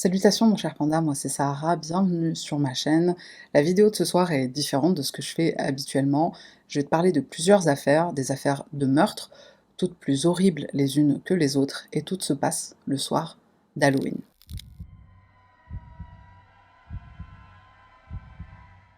Salutations mon cher panda, moi c'est Sahara, bienvenue sur ma chaîne. La vidéo de ce soir est différente de ce que je fais habituellement. Je vais te parler de plusieurs affaires, des affaires de meurtre, toutes plus horribles les unes que les autres, et toutes se passent le soir d'Halloween.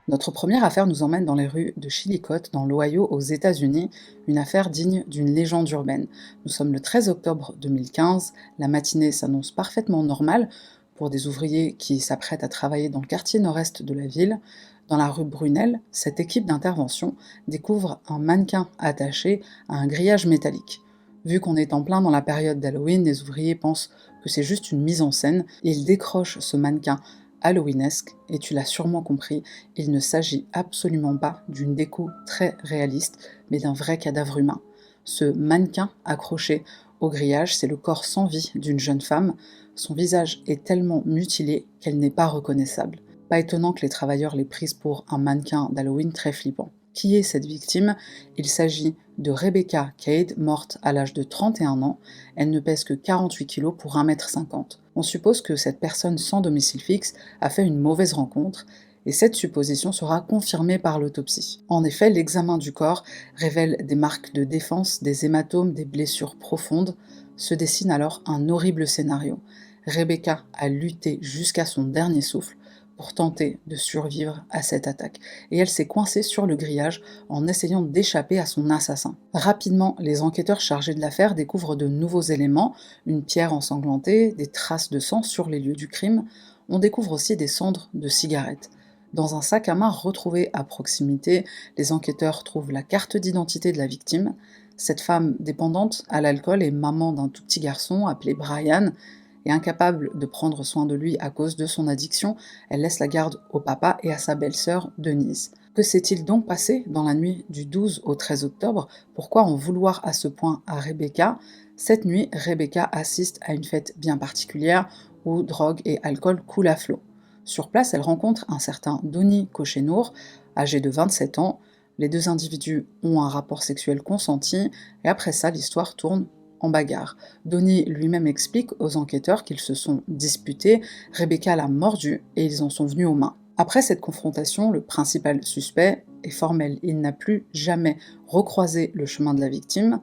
Notre première affaire nous emmène dans les rues de Chillicothe, dans l'Ohio, aux États-Unis, une affaire digne d'une légende urbaine. Nous sommes le 13 octobre 2015, la matinée s'annonce parfaitement normale pour des ouvriers qui s'apprêtent à travailler dans le quartier nord-est de la ville. Dans la rue Brunel, cette équipe d'intervention découvre un mannequin attaché à un grillage métallique. Vu qu'on est en plein dans la période d'Halloween, les ouvriers pensent que c'est juste une mise en scène et ils décrochent ce mannequin halloweenesque, et tu l'as sûrement compris, il ne s'agit absolument pas d'une déco très réaliste, mais d'un vrai cadavre humain. Ce mannequin accroché au grillage, c'est le corps sans vie d'une jeune femme. Son visage est tellement mutilé qu'elle n'est pas reconnaissable. Pas étonnant que les travailleurs l'aient prise pour un mannequin d'Halloween très flippant. Qui est cette victime? Il s'agit de Rebecca Cade, morte à l'âge de 31 ans. Elle ne pèse que 48 kilos pour 1,50 m. On suppose que cette personne sans domicile fixe a fait une mauvaise rencontre, et cette supposition sera confirmée par l'autopsie. En effet, l'examen du corps révèle des marques de défense, des hématomes, des blessures profondes. Se dessine alors un horrible scénario. Rebecca a lutté jusqu'à son dernier souffle pour tenter de survivre à cette attaque, et elle s'est coincée sur le grillage en essayant d'échapper à son assassin. Rapidement, les enquêteurs chargés de l'affaire découvrent de nouveaux éléments, une pierre ensanglantée, des traces de sang sur les lieux du crime. On découvre aussi des cendres de cigarettes. Dans un sac à main retrouvé à proximité, les enquêteurs trouvent la carte d'identité de la victime. Cette femme dépendante à l'alcool est maman d'un tout petit garçon appelé Brian, et incapable de prendre soin de lui à cause de son addiction, elle laisse la garde au papa et à sa belle-sœur Denise. Que s'est-il donc passé dans la nuit du 12 au 13 octobre? Pourquoi en vouloir à ce point à Rebecca? Cette nuit, Rebecca assiste à une fête bien particulière où drogue et alcool coulent à flot. Sur place, elle rencontre un certain Donny Cochénour, âgé de 27 ans. Les deux individus ont un rapport sexuel consenti, et après ça, l'histoire tourne en bagarre. Donny lui-même explique aux enquêteurs qu'ils se sont disputés, Rebecca l'a mordu et ils en sont venus aux mains. Après cette confrontation, le principal suspect est formel, il n'a plus jamais recroisé le chemin de la victime.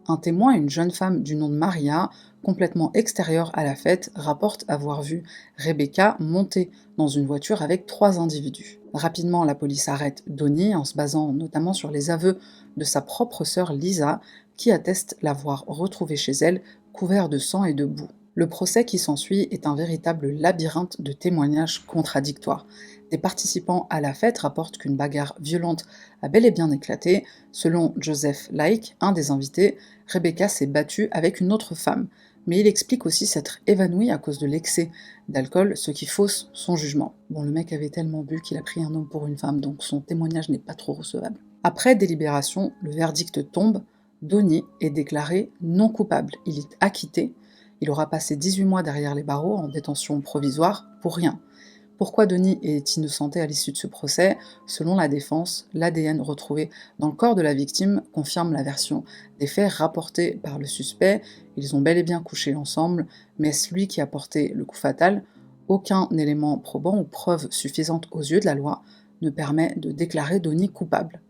Un témoin, une jeune femme du nom de Maria, complètement extérieure à la fête, rapporte avoir vu Rebecca monter dans une voiture avec 3 individus. Rapidement, la police arrête Donny en se basant notamment sur les aveux de sa propre sœur Lisa, qui atteste l'avoir retrouvée chez elle, couvert de sang et de boue. Le procès qui s'ensuit est un véritable labyrinthe de témoignages contradictoires. Des participants à la fête rapportent qu'une bagarre violente a bel et bien éclaté. Selon Joseph Like, un des invités, Rebecca s'est battue avec une autre femme, mais il explique aussi s'être évanoui à cause de l'excès d'alcool, ce qui fausse son jugement. Bon, le mec avait tellement bu qu'il a pris un homme pour une femme, donc son témoignage n'est pas trop recevable. Après délibération, le verdict tombe. Donny est déclaré non coupable. Il est acquitté. Il aura passé 18 mois derrière les barreaux en détention provisoire pour rien. Pourquoi Donny est innocenté à l'issue de ce procès? Selon la défense, l'ADN retrouvé dans le corps de la victime confirme la version des faits rapportés par le suspect. Ils ont bel et bien couché ensemble, mais est-ce lui qui a porté le coup fatal? Aucun élément probant ou preuve suffisante aux yeux de la loi ne permet de déclarer Donny coupable.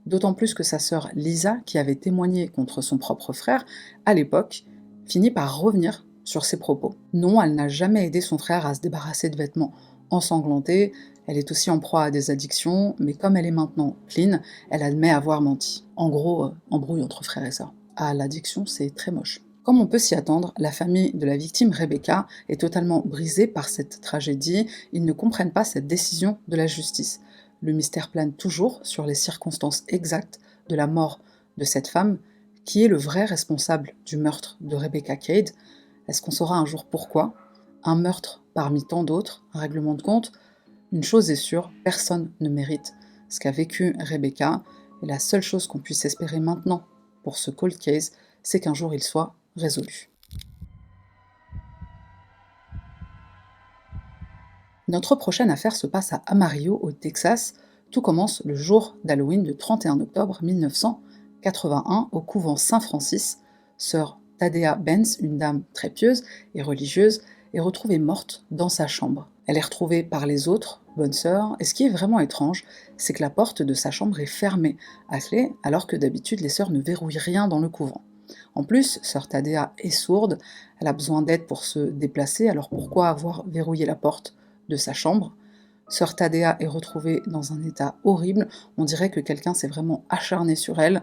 D'autant plus que sa sœur Lisa, qui avait témoigné contre son propre frère à l'époque, finit par revenir sur ses propos. Non, elle n'a jamais aidé son frère à se débarrasser de vêtements ensanglantés, elle est aussi en proie à des addictions, mais comme elle est maintenant clean, elle admet avoir menti. En gros, embrouille entre frères et sœurs. Ah, l'addiction, c'est très moche. Comme on peut s'y attendre, la famille de la victime Rebecca est totalement brisée par cette tragédie, ils ne comprennent pas cette décision de la justice. Le mystère plane toujours sur les circonstances exactes de la mort de cette femme. Qui est le vrai responsable du meurtre de Rebecca Cade? Est-ce qu'on saura un jour pourquoi? Un meurtre parmi tant d'autres, un règlement de compte? Une chose est sûre, personne ne mérite ce qu'a vécu Rebecca, et la seule chose qu'on puisse espérer maintenant pour ce cold case, c'est qu'un jour il soit résolu. Notre prochaine affaire se passe à Amarillo, au Texas. Tout commence le jour d'Halloween du 31 octobre 1981 au couvent Saint-Francis. Sœur Thaddeus Benz, une dame très pieuse et religieuse, est retrouvée morte dans sa chambre. Elle est retrouvée par les autres, bonnes sœurs, et ce qui est vraiment étrange, c'est que la porte de sa chambre est fermée à clé, alors que d'habitude les sœurs ne verrouillent rien dans le couvent. En plus, sœur Thaddéa est sourde, elle a besoin d'aide pour se déplacer, alors pourquoi avoir verrouillé la porte de sa chambre? Sœur Thaddéa est retrouvée dans un état horrible, on dirait que quelqu'un s'est vraiment acharné sur elle.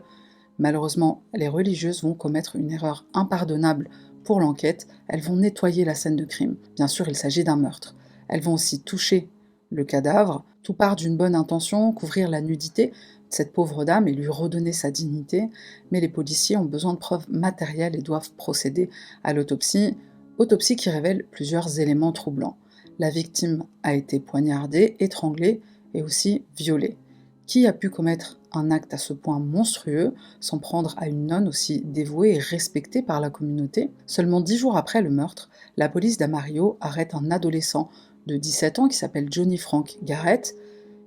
Malheureusement, les religieuses vont commettre une erreur impardonnable pour l'enquête, elles vont nettoyer la scène de crime. Bien sûr, il s'agit d'un meurtre. Elles vont aussi toucher le cadavre, tout part d'une bonne intention, couvrir la nudité de cette pauvre dame et lui redonner sa dignité, mais les policiers ont besoin de preuves matérielles et doivent procéder à l'autopsie, autopsie qui révèle plusieurs éléments troublants. La victime a été poignardée, étranglée et aussi violée. Qui a pu commettre un acte à ce point monstrueux, s'en prendre à une nonne aussi dévouée et respectée par la communauté? Seulement 10 jours après le meurtre, la police d'Amarillo arrête un adolescent de 17 ans qui s'appelle Johnny Frank Garrett.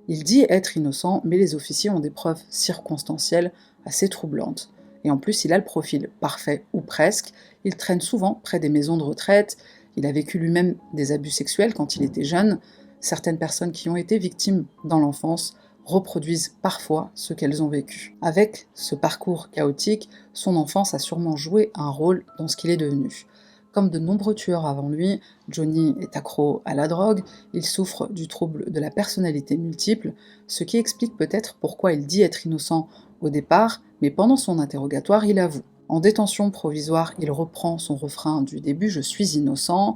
Il dit être innocent, mais les officiers ont des preuves circonstancielles assez troublantes. Et en plus, il a le profil parfait, ou presque. Il traîne souvent près des maisons de retraite. Il a vécu lui-même des abus sexuels quand il était jeune. Certaines personnes qui ont été victimes dans l'enfance reproduisent parfois ce qu'elles ont vécu. Avec ce parcours chaotique, son enfance a sûrement joué un rôle dans ce qu'il est devenu. Comme de nombreux tueurs avant lui, Johnny est accro à la drogue, il souffre du trouble de la personnalité multiple, ce qui explique peut-être pourquoi il dit être innocent au départ, mais pendant son interrogatoire, il avoue. En détention provisoire, il reprend son refrain du début « Je suis innocent ».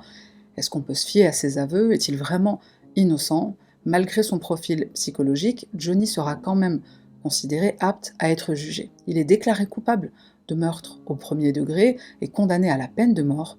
Est-ce qu'on peut se fier à ses aveux? Est-il vraiment innocent? Malgré son profil psychologique, Johnny sera quand même considéré apte à être jugé. Il est déclaré coupable de meurtre au premier degré et condamné à la peine de mort.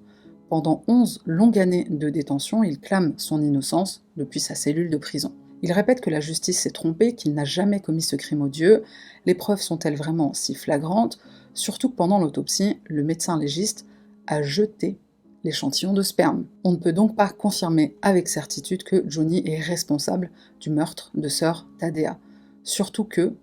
Pendant 11 longues années de détention, il clame son innocence depuis sa cellule de prison. Il répète que la justice s'est trompée, qu'il n'a jamais commis ce crime odieux. Les preuves sont-elles vraiment si flagrantes? Surtout que pendant l'autopsie, le médecin légiste a jeté l'échantillon de sperme. On ne peut donc pas confirmer avec certitude que Johnny est responsable du meurtre de sœur Thaddéa. Surtout que,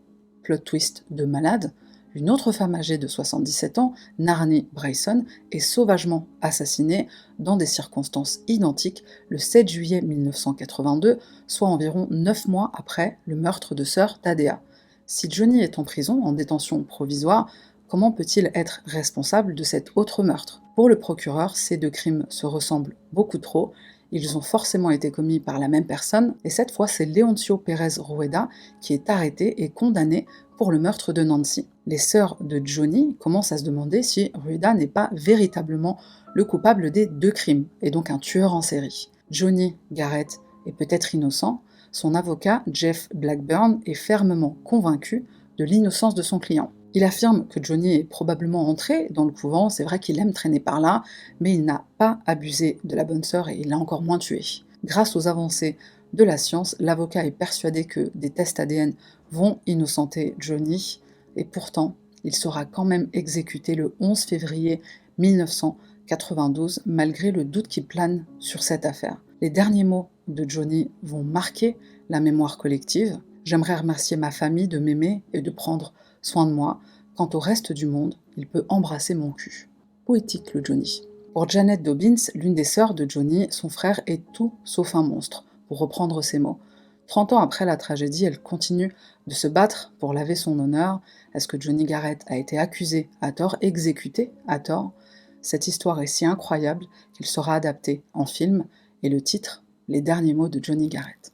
plot twist de malade, une autre femme âgée de 77 ans, Narnie Bryson, est sauvagement assassinée dans des circonstances identiques le 7 juillet 1982, soit environ 9 mois après le meurtre de sœur Thaddéa. Si Johnny est en prison, en détention provisoire, comment peut-il être responsable de cet autre meurtre? Pour le procureur, ces deux crimes se ressemblent beaucoup trop, ils ont forcément été commis par la même personne, et cette fois c'est Leoncio Pérez Rueda qui est arrêté et condamné pour le meurtre de Nancy. Les sœurs de Johnny commencent à se demander si Rueda n'est pas véritablement le coupable des deux crimes, et donc un tueur en série. Johnny Garrett est peut-être innocent, son avocat, Jeff Blackburn, est fermement convaincu de l'innocence de son client. Il affirme que Johnny est probablement entré dans le couvent, c'est vrai qu'il aime traîner par là, mais il n'a pas abusé de la bonne sœur et il l'a encore moins tué. Grâce aux avancées de la science, l'avocat est persuadé que des tests ADN vont innocenter Johnny, et pourtant, il sera quand même exécuté le 11 février 1992, malgré le doute qui plane sur cette affaire. Les derniers mots de Johnny vont marquer la mémoire collective. J'aimerais remercier ma famille de m'aimer et de prendre soin de moi. Quant au reste du monde, il peut embrasser mon cul. Poétique le Johnny. Pour Janet Dobbins, l'une des sœurs de Johnny, son frère est tout sauf un monstre, pour reprendre ses mots. 30 ans après la tragédie, elle continue de se battre pour laver son honneur. Est-ce que Johnny Garrett a été accusé à tort, exécuté à tort? Cette histoire est si incroyable qu'il sera adapté en film, et le titre, Les derniers mots de Johnny Garrett.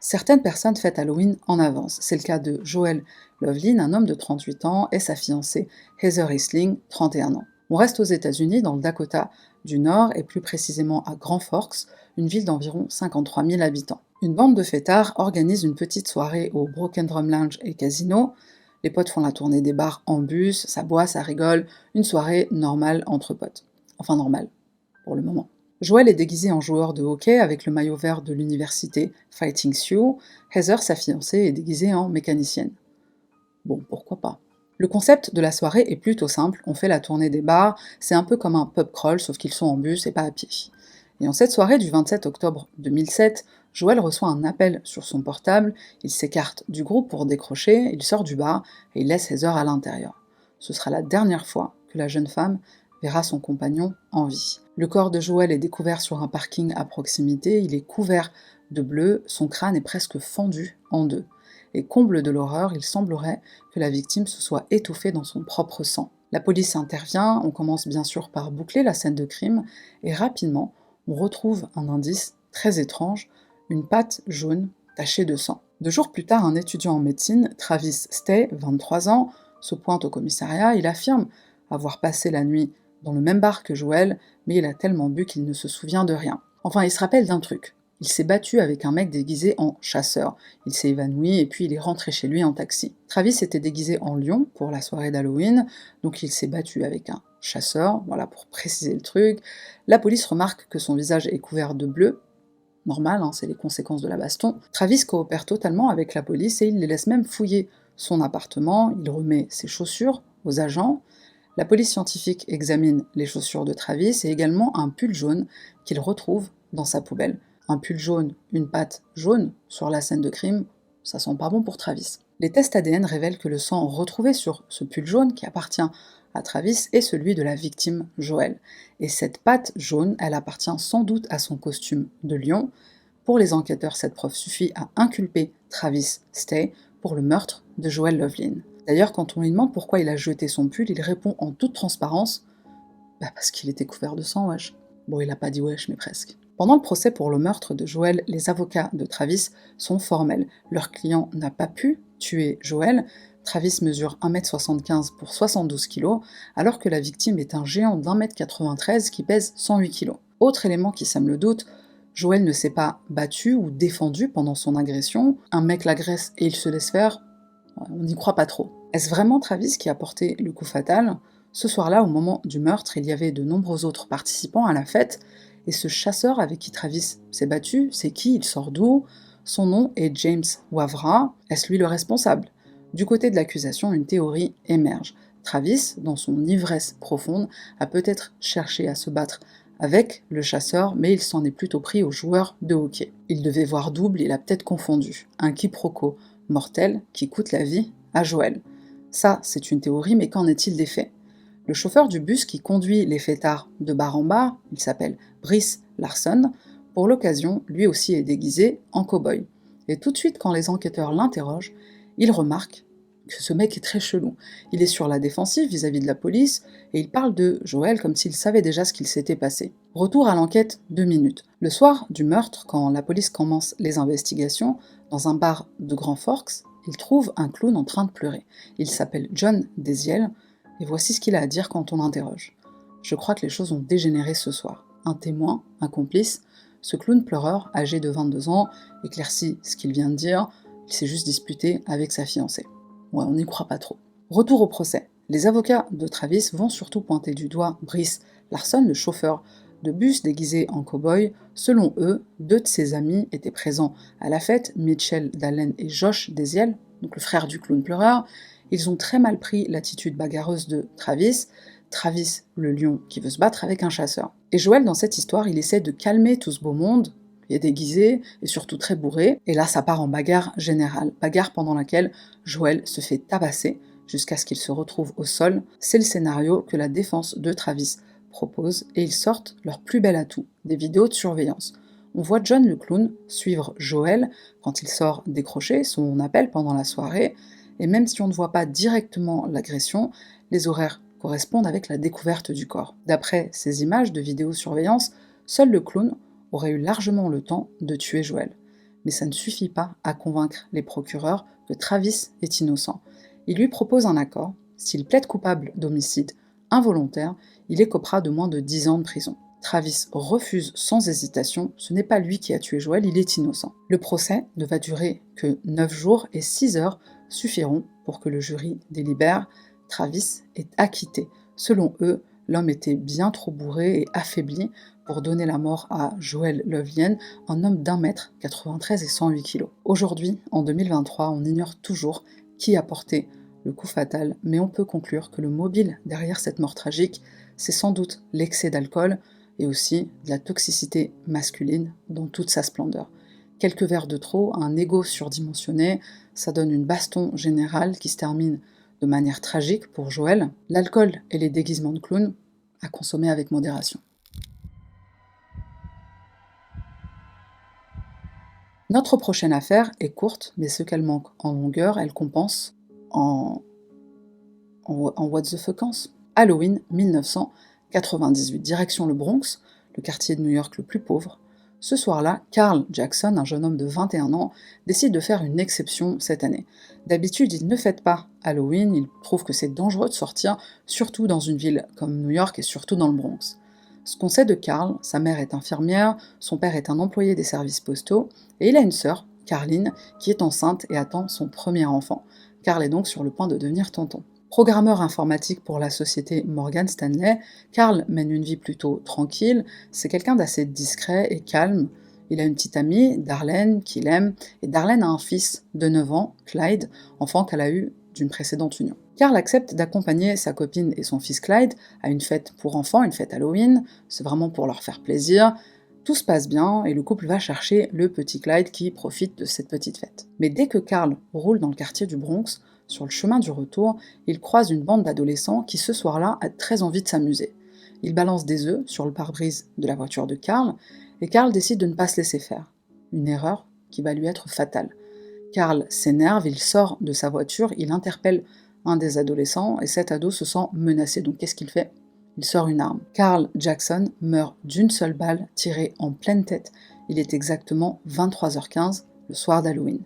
Certaines personnes fêtent Halloween en avance. C'est le cas de Joel Lovelin, un homme de 38 ans, et sa fiancée Heather Isling, 31 ans. On reste aux États-Unis, dans le Dakota du Nord, et plus précisément à Grand Forks, une ville d'environ 53 000 habitants. Une bande de fêtards organise une petite soirée au Broken Drum Lounge et Casino. Les potes font la tournée des bars en bus, ça boit, ça rigole, une soirée normale entre potes. Enfin normale, pour le moment. Joel est déguisé en joueur de hockey avec le maillot vert de l'université Fighting Sioux. Heather, sa fiancée, est déguisée en mécanicienne. Bon, pourquoi pas. Le concept de la soirée est plutôt simple, on fait la tournée des bars, c'est un peu comme un pub crawl, sauf qu'ils sont en bus et pas à pied. Et en cette soirée du 27 octobre 2007, Joel reçoit un appel sur son portable, il s'écarte du groupe pour décrocher, il sort du bar et il laisse Heather à l'intérieur. Ce sera la dernière fois que la jeune femme verra son compagnon en vie. Le corps de Joël est découvert sur un parking à proximité, il est couvert de bleu, son crâne est presque fendu en deux. Et comble de l'horreur, il semblerait que la victime se soit étouffée dans son propre sang. La police intervient, on commence bien sûr par boucler la scène de crime, et rapidement, on retrouve un indice très étrange, une patte jaune tachée de sang. 2 jours plus tard, un étudiant en médecine, Travis Stay, 23 ans, se pointe au commissariat, il affirme avoir passé la nuit dans le même bar que Joël, mais il a tellement bu qu'il ne se souvient de rien. Enfin, il se rappelle d'un truc. Il s'est battu avec un mec déguisé en chasseur. Il s'est évanoui et puis il est rentré chez lui en taxi. Travis était déguisé en lion pour la soirée d'Halloween, donc il s'est battu avec un chasseur, voilà pour préciser le truc. La police remarque que son visage est couvert de bleu. Normal, hein, c'est les conséquences de la baston. Travis coopère totalement avec la police et il les laisse même fouiller son appartement, il remet ses chaussures aux agents. La police scientifique examine les chaussures de Travis et également un pull jaune qu'il retrouve dans sa poubelle. Un pull jaune, une patte jaune sur la scène de crime, ça sent pas bon pour Travis. Les tests ADN révèlent que le sang retrouvé sur ce pull jaune qui appartient à Travis est celui de la victime Joël. Et cette patte jaune, elle appartient sans doute à son costume de lion. Pour les enquêteurs, cette preuve suffit à inculper Travis Stay pour le meurtre de Joël Lovelin. D'ailleurs, quand on lui demande pourquoi il a jeté son pull, il répond en toute transparence « Bah parce qu'il était couvert de sang, wesh ». Bon, il a pas dit wesh, mais presque. Pendant le procès pour le meurtre de Joël, les avocats de Travis sont formels. Leur client n'a pas pu tuer Joël. Travis mesure 1m75 pour 72 kg, alors que la victime est un géant d'1m93 qui pèse 108 kg. Autre élément qui sème le doute, Joël ne s'est pas battu ou défendu pendant son agression. Un mec l'agresse et il se laisse faire, on n'y croit pas trop. Est-ce vraiment Travis qui a porté le coup fatal ? Ce soir-là, au moment du meurtre, il y avait de nombreux autres participants à la fête, et ce chasseur avec qui Travis s'est battu, c'est qui? Il sort d'où? Son nom est James Wavra. Est-ce lui le responsable? Du côté de l'accusation, une théorie émerge. Travis, dans son ivresse profonde, a peut-être cherché à se battre avec le chasseur, mais il s'en est plutôt pris au joueur de hockey. Il devait voir double, il a peut-être confondu. Un quiproquo mortel qui coûte la vie à Joël. Ça, c'est une théorie, mais qu'en est-il des faits? Le chauffeur du bus qui conduit les fêtards de bar en bar, il s'appelle Brice Larson, pour l'occasion, lui aussi est déguisé en cow-boy. Et tout de suite, quand les enquêteurs l'interrogent, ils remarquent que ce mec est très chelou. Il est sur la défensive vis-à-vis de la police, et il parle de Joël comme s'il savait déjà ce qu'il s'était passé. Retour à l'enquête 2 minutes. Le soir du meurtre, quand la police commence les investigations, dans un bar de Grand Forks, ils trouvent un clown en train de pleurer. Il s'appelle John Desiel, et voici ce qu'il a à dire quand on l'interroge. Je crois que les choses ont dégénéré ce soir. Un témoin, un complice, ce clown pleureur, âgé de 22 ans, éclaircit ce qu'il vient de dire, il s'est juste disputé avec sa fiancée. Ouais, on n'y croit pas trop. Retour au procès. Les avocats de Travis vont surtout pointer du doigt Brice Larson, le chauffeur de bus déguisé en cow-boy. Selon eux, 2 de ses amis étaient présents à la fête, Mitchell Dallen et Josh Desiel, donc le frère du clown pleureur. Ils ont très mal pris l'attitude bagarreuse de Travis, le lion qui veut se battre avec un chasseur. Et Joël, dans cette histoire, il essaie de calmer tout ce beau monde, il est déguisé et surtout très bourré, et là ça part en bagarre générale, bagarre pendant laquelle Joël se fait tabasser jusqu'à ce qu'il se retrouve au sol. C'est le scénario que la défense de Travis propose, et ils sortent leur plus bel atout, des vidéos de surveillance. On voit John le clown suivre Joël quand il sort décrocher son appel pendant la soirée, et même si on ne voit pas directement l'agression, les horaires correspondent avec la découverte du corps. D'après ces images de vidéosurveillance, seul le clown aurait eu largement le temps de tuer Joël. Mais ça ne suffit pas à convaincre les procureurs que Travis est innocent. Il lui propose un accord, s'il plaide coupable d'homicide involontaire, il écopera de moins de 10 ans de prison. Travis refuse sans hésitation, ce n'est pas lui qui a tué Joël, il est innocent. Le procès ne va durer que 9 jours et 6 heures suffiront pour que le jury délibère. Travis est acquitté. Selon eux, l'homme était bien trop bourré et affaibli pour donner la mort à Joël Lovelin, un homme d'1m93 et 108 kg. Aujourd'hui, en 2023, on ignore toujours qui a porté le coup fatal, mais on peut conclure que le mobile derrière cette mort tragique, c'est sans doute l'excès d'alcool et aussi de la toxicité masculine dans toute sa splendeur. Quelques verres de trop, un ego surdimensionné, ça donne une baston générale qui se termine de manière tragique pour Joel, l'alcool et les déguisements de clown à consommer avec modération. Notre prochaine affaire est courte, mais ce qu'elle manque en longueur, elle compense en, en what the fuckance. Halloween 1998, direction le Bronx, le quartier de New York le plus pauvre. Ce soir-là, Carl Jackson, un jeune homme de 21 ans, décide de faire une exception cette année. D'habitude, il ne fête pas Halloween, il trouve que c'est dangereux de sortir, surtout dans une ville comme New York et surtout dans le Bronx. Ce qu'on sait de Carl, sa mère est infirmière, son père est un employé des services postaux, et il a une sœur, Carline, qui est enceinte et attend son premier enfant. Carl est donc sur le point de devenir tonton. Programmeur informatique pour la société Morgan Stanley, Carl mène une vie plutôt tranquille, c'est quelqu'un d'assez discret et calme. Il a une petite amie, Darlene, qu'il aime, et Darlene a un fils de 9 ans, Clyde, enfant qu'elle a eu d'une précédente union. Carl accepte d'accompagner sa copine et son fils Clyde à une fête pour enfants, une fête Halloween, c'est vraiment pour leur faire plaisir. Tout se passe bien et le couple va chercher le petit Clyde qui profite de cette petite fête. Mais dès que Carl roule dans le quartier du Bronx, sur le chemin du retour, il croise une bande d'adolescents qui ce soir-là a très envie de s'amuser. Ils balancent des œufs sur le pare-brise de la voiture de Carl, et Carl décide de ne pas se laisser faire. Une erreur qui va lui être fatale. Carl s'énerve, il sort de sa voiture, il interpelle un des adolescents, et cet ado se sent menacé. Donc qu'est-ce qu'il fait? Il sort une arme. Carl Jackson meurt d'une seule balle tirée en pleine tête. Il est exactement 23h15, le soir d'Halloween.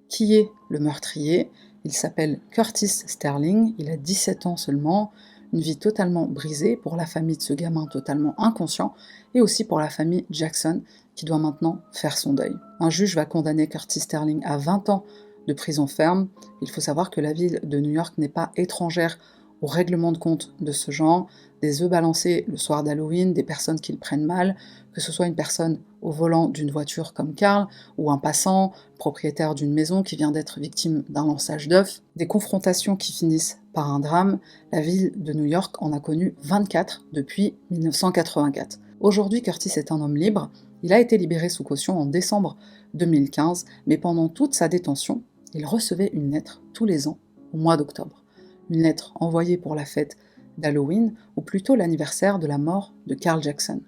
Qui est le meurtrier? Il s'appelle Curtis Sterling, il a 17 ans seulement, une vie totalement brisée pour la famille de ce gamin totalement inconscient, et aussi pour la famille Jackson, qui doit maintenant faire son deuil. Un juge va condamner Curtis Sterling à 20 ans de prison ferme. Il faut savoir que la ville de New York n'est pas étrangère au règlement de compte de ce genre, des œufs balancés le soir d'Halloween, des personnes qui le prennent mal, que ce soit une personne au volant d'une voiture comme Carl, ou un passant, propriétaire d'une maison qui vient d'être victime d'un lançage d'œufs, des confrontations qui finissent par un drame. La ville de New York en a connu 24 depuis 1984. Aujourd'hui, Curtis est un homme libre, il a été libéré sous caution en décembre 2015, mais pendant toute sa détention, il recevait une lettre tous les ans au mois d'octobre. Une lettre envoyée pour la fête d'Halloween, ou plutôt l'anniversaire de la mort de Carl Jackson.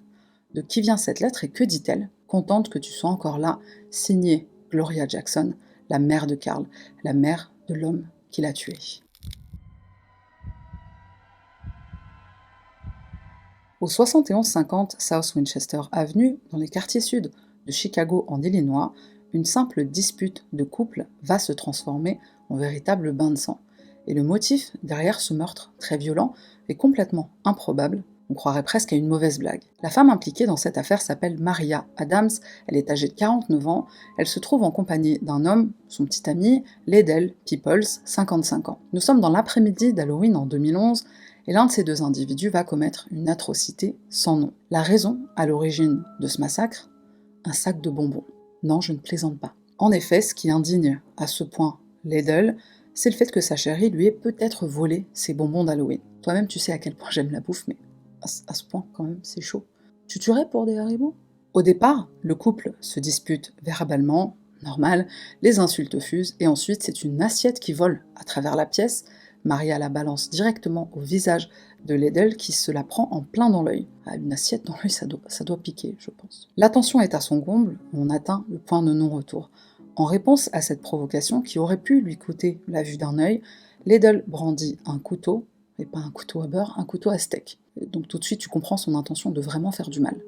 De qui vient cette lettre et que dit-elle? Contente que tu sois encore là, signée Gloria Jackson, la mère de Carl, la mère de l'homme qui l'a tué. Au 7150 South Winchester Avenue, dans les quartiers sud de Chicago en Illinois, une simple dispute de couple va se transformer en véritable bain de sang. Et le motif derrière ce meurtre très violent est complètement improbable, on croirait presque à une mauvaise blague. La femme impliquée dans cette affaire s'appelle Maria Adams, elle est âgée de 49 ans, elle se trouve en compagnie d'un homme, son petit ami, Ledell Peoples, 55 ans. Nous sommes dans l'après-midi d'Halloween en 2011, et l'un de ces deux individus va commettre une atrocité sans nom. La raison à l'origine de ce massacre? Un sac de bonbons. Non, je ne plaisante pas. En effet, ce qui indigne à ce point Ledell, c'est le fait que sa chérie lui ait peut-être volé ses bonbons d'Halloween. Toi-même, tu sais à quel point j'aime la bouffe, mais à ce point, quand même, c'est chaud. Tu tuerais pour des haribots? Au départ, le couple se dispute verbalement, normal, les insultes fusent, et ensuite c'est une assiette qui vole à travers la pièce. Maria la balance directement au visage de Ledell qui se la prend en plein dans l'œil. Ah, une assiette dans l'œil, ça doit piquer, je pense. La tension est à son comble, on atteint le point de non-retour. En réponse à cette provocation qui aurait pu lui coûter la vue d'un œil, Ledell brandit un couteau, et pas un couteau à beurre, un couteau à steak. Donc tout de suite tu comprends son intention de vraiment faire du mal.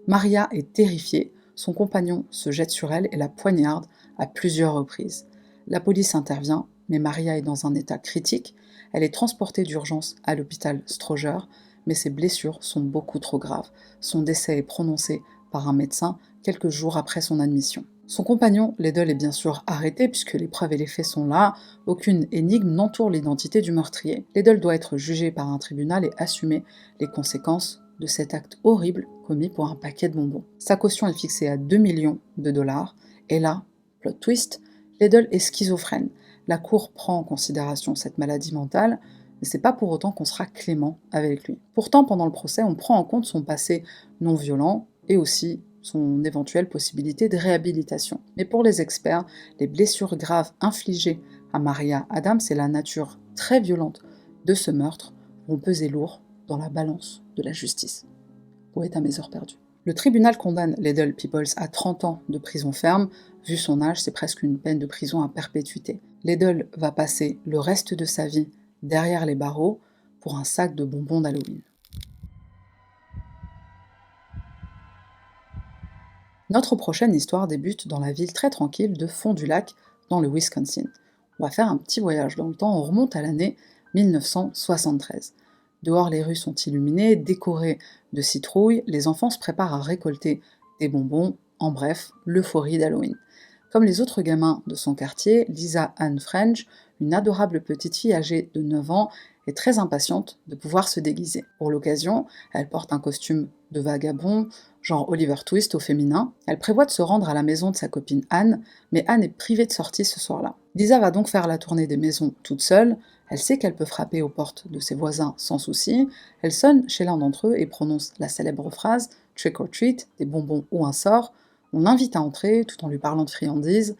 Maria est terrifiée, son compagnon se jette sur elle et la poignarde à plusieurs reprises. La police intervient, mais Maria est dans un état critique, elle est transportée d'urgence à l'hôpital Stroger, mais ses blessures sont beaucoup trop graves. Son décès est prononcé par un médecin quelques jours après son admission. Son compagnon, Ledell, est bien sûr arrêté puisque les preuves et les faits sont là, aucune énigme n'entoure l'identité du meurtrier. Ledell doit être jugé par un tribunal et assumer les conséquences de cet acte horrible commis pour un paquet de bonbons. Sa caution est fixée à 2 millions de dollars, et là, plot twist, Ledell est schizophrène. La cour prend en considération cette maladie mentale, mais c'est pas pour autant qu'on sera clément avec lui. Pourtant, pendant le procès, on prend en compte son passé non violent et aussi son éventuelle possibilité de réhabilitation. Mais pour les experts, les blessures graves infligées à Maria Adams et la nature très violente de ce meurtre vont peser lourd dans la balance de la justice. Poète à mes heures perdues. Le tribunal condamne Liddell Peoples à 30 ans de prison ferme. Vu son âge, c'est presque une peine de prison à perpétuité. Liddell va passer le reste de sa vie derrière les barreaux pour un sac de bonbons d'Halloween. Notre prochaine histoire débute dans la ville très tranquille de Fond du Lac, dans le Wisconsin. On va faire un petit voyage dans le temps, on remonte à l'année 1973. Dehors, les rues sont illuminées, décorées de citrouilles, les enfants se préparent à récolter des bonbons, en bref, l'euphorie d'Halloween. Comme les autres gamins de son quartier, Lisa Ann French, une adorable petite fille âgée de 9 ans, est très impatiente de pouvoir se déguiser. Pour l'occasion, elle porte un costume de vagabond, genre Oliver Twist au féminin. Elle prévoit de se rendre à la maison de sa copine Anne, mais Anne est privée de sortie ce soir-là. Lisa va donc faire la tournée des maisons toute seule. Elle sait qu'elle peut frapper aux portes de ses voisins sans souci. Elle sonne chez l'un d'entre eux et prononce la célèbre phrase « trick or treat », des bonbons ou un sort. On l'invite à entrer tout en lui parlant de friandises,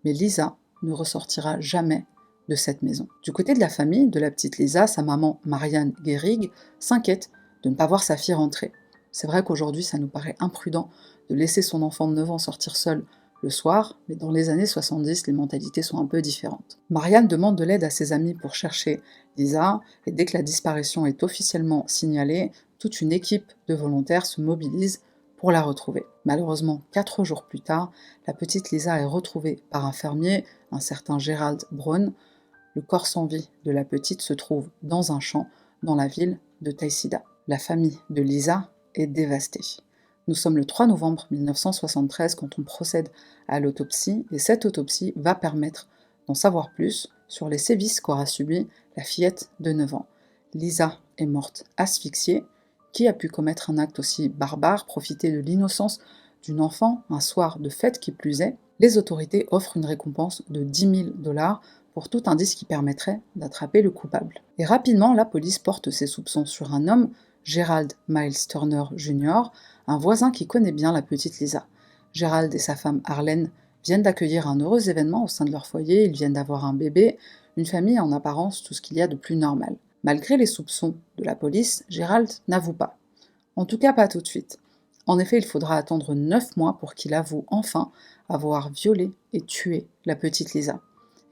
mais Lisa ne ressortira jamais de cette maison. Du côté de la famille de la petite Lisa, sa maman Marianne Gehrig s'inquiète de ne pas voir sa fille rentrer. C'est vrai qu'aujourd'hui ça nous paraît imprudent de laisser son enfant de 9 ans sortir seul le soir, mais dans les années 70, les mentalités sont un peu différentes. Marianne demande de l'aide à ses amis pour chercher Lisa, et dès que la disparition est officiellement signalée, toute une équipe de volontaires se mobilise pour la retrouver. Malheureusement, 4 jours plus tard, la petite Lisa est retrouvée par un fermier, un certain Gerald Braun. Le corps sans vie de la petite se trouve dans un champ dans la ville de Taïsida. La famille de Lisa est dévastée. Nous sommes le 3 novembre 1973 quand on procède à l'autopsie, et cette autopsie va permettre d'en savoir plus sur les sévices qu'aura subi la fillette de 9 ans. Lisa est morte asphyxiée. Qui a pu commettre un acte aussi barbare, profiter de l'innocence d'une enfant, un soir de fête qui plus est? Les autorités offrent une récompense de 10 000 $ pour tout indice qui permettrait d'attraper le coupable. Et rapidement, la police porte ses soupçons sur un homme, Gerald Miles Turner Jr., un voisin qui connaît bien la petite Lisa. Gerald et sa femme Arlene viennent d'accueillir un heureux événement au sein de leur foyer, ils viennent d'avoir un bébé, une famille en apparence tout ce qu'il y a de plus normal. Malgré les soupçons de la police, Gerald n'avoue pas. En tout cas pas tout de suite. En effet, il faudra attendre 9 mois pour qu'il avoue enfin avoir violé et tué la petite Lisa.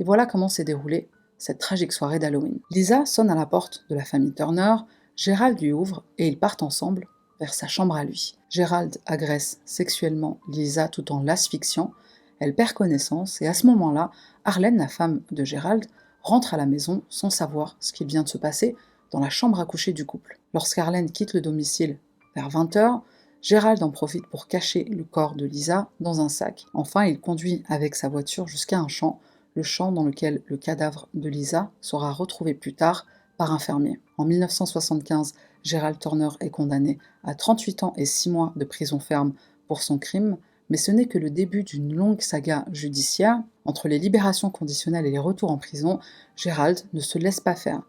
Et voilà comment s'est déroulée cette tragique soirée d'Halloween. Lisa sonne à la porte de la famille Turner, Gerald lui ouvre et ils partent ensemble vers sa chambre à lui. Gerald agresse sexuellement Lisa tout en l'asphyxiant, elle perd connaissance et à ce moment-là, Arlene, la femme de Gerald, rentre à la maison sans savoir ce qui vient de se passer dans la chambre à coucher du couple. Lorsqu'Arlene quitte le domicile vers 20 h, Gerald en profite pour cacher le corps de Lisa dans un sac. Enfin, il conduit avec sa voiture jusqu'à un champ, le champ dans lequel le cadavre de Lisa sera retrouvé plus tard par un fermier. En 1975, Gerald Turner est condamné à 38 ans et 6 mois de prison ferme pour son crime, mais ce n'est que le début d'une longue saga judiciaire. Entre les libérations conditionnelles et les retours en prison, Gerald ne se laisse pas faire.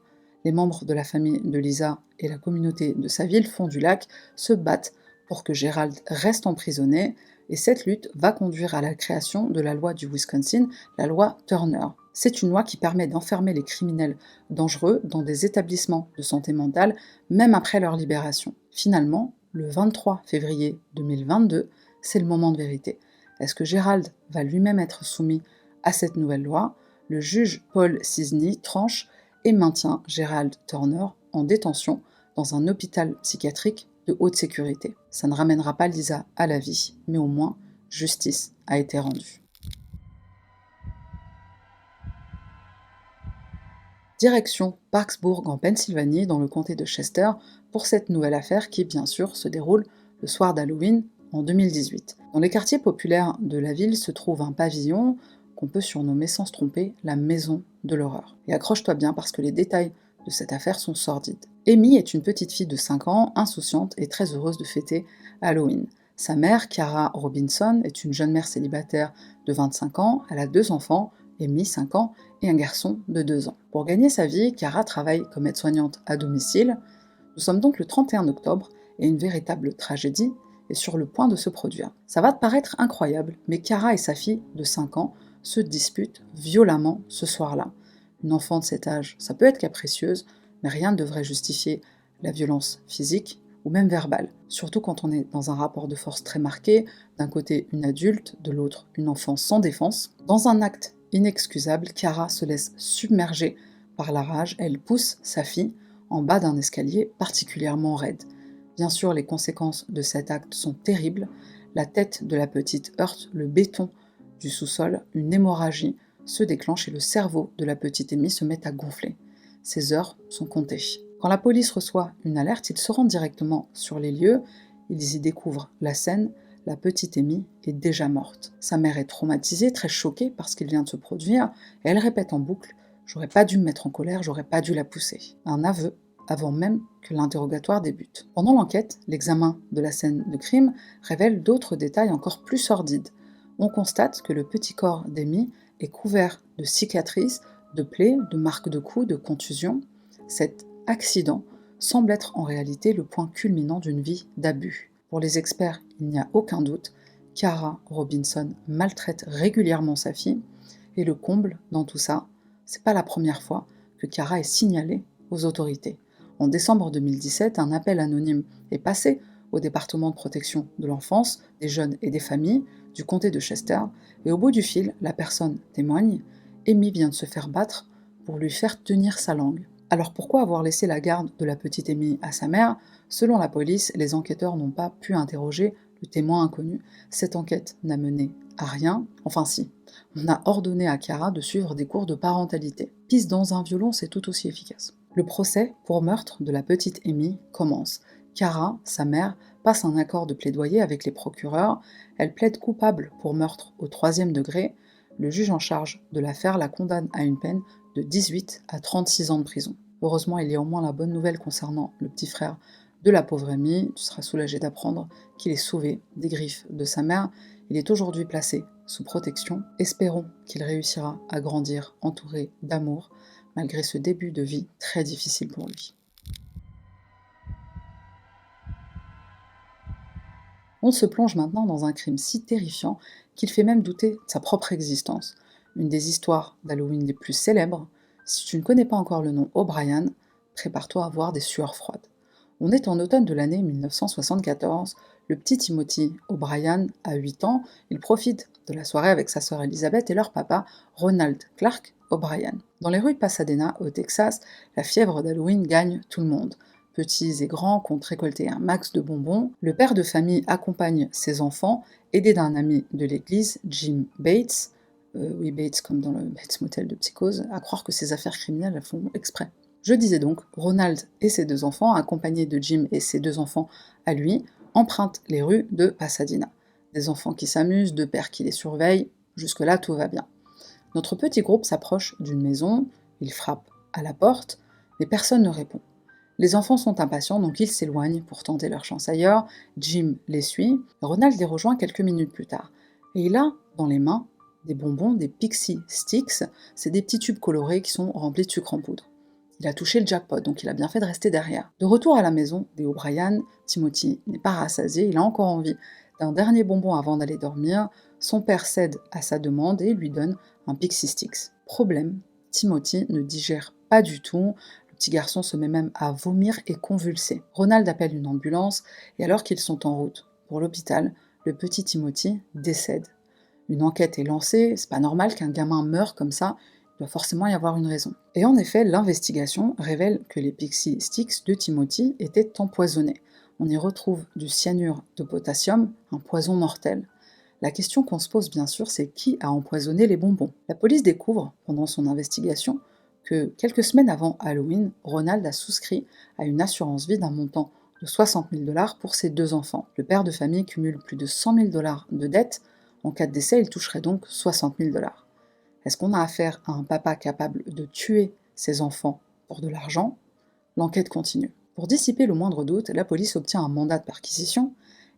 Les membres de la famille de Lisa et la communauté de sa ville, Fond du Lac, se battent pour que Gerald reste emprisonné, et cette lutte va conduire à la création de la loi du Wisconsin, la loi Turner. C'est une loi qui permet d'enfermer les criminels dangereux dans des établissements de santé mentale, même après leur libération. Finalement, le 23 février 2022, c'est le moment de vérité. Est-ce que Gerald va lui-même être soumis à cette nouvelle loi? Le juge Paul Cisny tranche et maintient Gerald Turner en détention dans un hôpital psychiatrique de haute sécurité. Ça ne ramènera pas Lisa à la vie, mais au moins, justice a été rendue. Direction Parksburg en Pennsylvanie, dans le comté de Chester, pour cette nouvelle affaire qui, bien sûr, se déroule le soir d'Halloween en 2018. Dans les quartiers populaires de la ville se trouve un pavillon qu'on peut surnommer sans se tromper la maison de l'horreur. Et accroche-toi bien parce que les détails de cette affaire sont sordides. Amy est une petite fille de 5 ans, insouciante et très heureuse de fêter Halloween. Sa mère, Cara Robinson, est une jeune mère célibataire de 25 ans, elle a 2 enfants, Amy, 5 ans, et un garçon de 2 ans. Pour gagner sa vie, Cara travaille comme aide-soignante à domicile. Nous sommes donc le 31 octobre, et une véritable tragédie est sur le point de se produire. Ça va te paraître incroyable, mais Cara et sa fille de 5 ans se disputent violemment ce soir-là. Une enfant de cet âge, ça peut être capricieuse, mais rien ne devrait justifier la violence physique ou même verbale, surtout quand on est dans un rapport de force très marqué, d'un côté une adulte, de l'autre une enfant sans défense. Dans un acte inexcusable, Chiara se laisse submerger par la rage, elle pousse sa fille en bas d'un escalier particulièrement raide. Bien sûr, les conséquences de cet acte sont terribles, la tête de la petite heurte le béton du sous-sol, une hémorragie se déclenche et le cerveau de la petite Amy se met à gonfler. Ses heures sont comptées. Quand la police reçoit une alerte, ils se rendent directement sur les lieux, ils y découvrent la scène, la petite Amy est déjà morte. Sa mère est traumatisée, très choquée par ce qui vient de se produire, et elle répète en boucle « J'aurais pas dû me mettre en colère, j'aurais pas dû la pousser ». Un aveu avant même que l'interrogatoire débute. Pendant l'enquête, l'examen de la scène de crime révèle d'autres détails encore plus sordides. On constate que le petit corps d'Amy est couvert de cicatrices, de plaies, de marques de coups, de contusions. Cet accident semble être en réalité le point culminant d'une vie d'abus. Pour les experts, il n'y a aucun doute, Chiara Robinson maltraite régulièrement sa fille, et le comble dans tout ça, c'est pas la première fois que Chiara est signalée aux autorités. En décembre 2017, un appel anonyme est passé au département de protection de l'enfance, des jeunes et des familles du comté de Chester, et au bout du fil, la personne témoigne « Amy vient de se faire battre pour lui faire tenir sa langue ». Alors pourquoi avoir laissé la garde de la petite Amy à sa mère? Selon la police, les enquêteurs n'ont pas pu interroger le témoin inconnu. Cette enquête n'a mené à rien, enfin si. On a ordonné à Chiara de suivre des cours de parentalité. Pisse dans un violon, c'est tout aussi efficace. Le procès pour meurtre de la petite Amy commence. Chiara, sa mère, passe un accord de plaidoyer avec les procureurs. Elle plaide coupable pour meurtre au 3e degré. Le juge en charge de l'affaire la condamne à une peine de 18 à 36 ans de prison. Heureusement, il y a au moins la bonne nouvelle concernant le petit frère de la pauvre Amy. Tu seras soulagé d'apprendre qu'il est sauvé des griffes de sa mère. Il est aujourd'hui placé sous protection. Espérons qu'il réussira à grandir entouré d'amour, malgré ce début de vie très difficile pour lui. On se plonge maintenant dans un crime si terrifiant qu'il fait même douter de sa propre existence. Une des histoires d'Halloween les plus célèbres. Si tu ne connais pas encore le nom O'Bryan, prépare-toi à avoir des sueurs froides. On est en automne de l'année 1974, le petit Timothy O'Bryan a 8 ans, il profite de la soirée avec sa sœur Elizabeth et leur papa, Ronald Clark O'Bryan. Dans les rues de Pasadena, au Texas, la fièvre d'Halloween gagne tout le monde. Petits et grands comptent récolter un max de bonbons. Le père de famille accompagne ses enfants, aidé d'un ami de l'église, Jim Bates, oui Bates comme dans le Bates Motel de Psychose, à croire que ces affaires criminelles elles font exprès. Je disais donc, Ronald et ses 2 enfants, accompagnés de Jim et ses 2 enfants à lui, empruntent les rues de Pasadena. Des enfants qui s'amusent, 2 pères qui les surveillent, jusque-là tout va bien. Notre petit groupe s'approche d'une maison, il frappe à la porte, mais personne ne répond. Les enfants sont impatients, donc ils s'éloignent pour tenter leur chance ailleurs. Jim les suit. Ronald les rejoint quelques minutes plus tard. Et il a dans les mains des bonbons, des Pixie Sticks. C'est des petits tubes colorés qui sont remplis de sucre en poudre. Il a touché le jackpot, donc il a bien fait de rester derrière. De retour à la maison des O'Bryan, Timothy n'est pas rassasié, il a encore envie d'un dernier bonbon avant d'aller dormir. Son père cède à sa demande et lui donne un Pixie Sticks. Problème, Timothy ne digère pas du tout. Le petit garçon se met même à vomir et convulser. Ronald appelle une ambulance et alors qu'ils sont en route pour l'hôpital, le petit Timothy décède. Une enquête est lancée, c'est pas normal qu'un gamin meure comme ça, il doit forcément y avoir une raison. Et en effet, l'investigation révèle que les Pixie Sticks de Timothy étaient empoisonnés. On y retrouve du cyanure de potassium, un poison mortel. La question qu'on se pose bien sûr, c'est qui a empoisonné les bonbons? La police découvre, pendant son investigation, que quelques semaines avant Halloween, Ronald a souscrit à une assurance vie d'un montant de 60 000 $ pour ses 2 enfants. Le père de famille cumule plus de 100 000 $ de dettes. En cas de décès, il toucherait donc 60 000 $. Est-ce qu'on a affaire à un papa capable de tuer ses enfants pour de l'argent? L'enquête continue. Pour dissiper le moindre doute, la police obtient un mandat de perquisition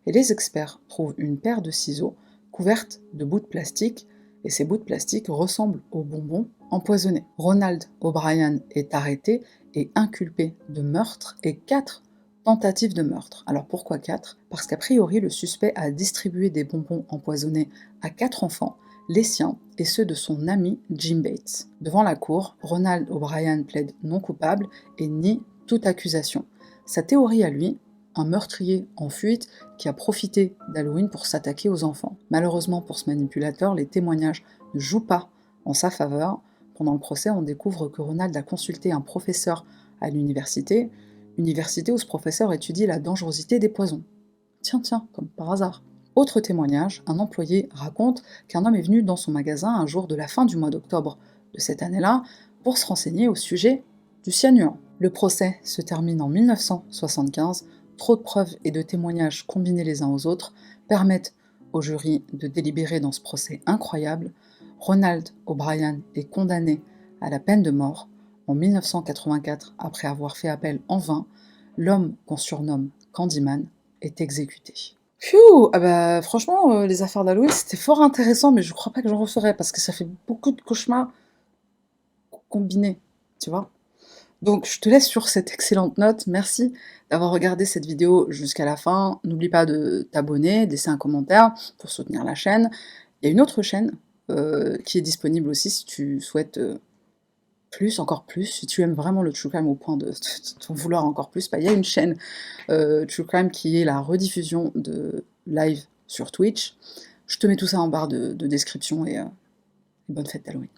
et les experts trouvent une paire de ciseaux couverte de bouts de plastique, et ces bouts de plastique ressemblent aux bonbons empoisonnés. Ronald O'Bryan est arrêté et inculpé de meurtre et 4 tentatives de meurtre. Alors pourquoi 4? Parce qu'a priori, le suspect a distribué des bonbons empoisonnés à 4 enfants, les siens et ceux de son ami Jim Bates. Devant la cour, Ronald O'Brien plaide non coupable et nie toute accusation. Sa théorie à lui, un meurtrier en fuite qui a profité d'Halloween pour s'attaquer aux enfants. Malheureusement pour ce manipulateur, les témoignages ne jouent pas en sa faveur. Pendant le procès, on découvre que Ronald a consulté un professeur à l'université où ce professeur étudie la dangerosité des poisons. Tiens, comme par hasard. Autre témoignage, un employé raconte qu'un homme est venu dans son magasin un jour de la fin du mois d'octobre de cette année-là pour se renseigner au sujet du cyanure. Le procès se termine en 1975. Trop de preuves et de témoignages combinés les uns aux autres permettent au jury de délibérer dans ce procès incroyable. Ronald O'Brien est condamné à la peine de mort. En 1984, après avoir fait appel en vain, l'homme qu'on surnomme Candyman est exécuté. Phew! Ah bah, franchement, les affaires d'Halloween, c'était fort intéressant, mais je crois pas que j'en referai, parce que ça fait beaucoup de cauchemars combinés, tu vois? Donc je te laisse sur cette excellente note. Merci d'avoir regardé cette vidéo jusqu'à la fin. N'oublie pas de t'abonner, de laisser un commentaire pour soutenir la chaîne. Il y a une autre chaîne qui est disponible aussi si tu souhaites encore plus, si tu aimes vraiment le true crime au point de vouloir encore plus, bah, il y a une chaîne true crime qui est la rediffusion de live sur Twitch. Je te mets tout ça en barre de description et bonne fête d'Halloween.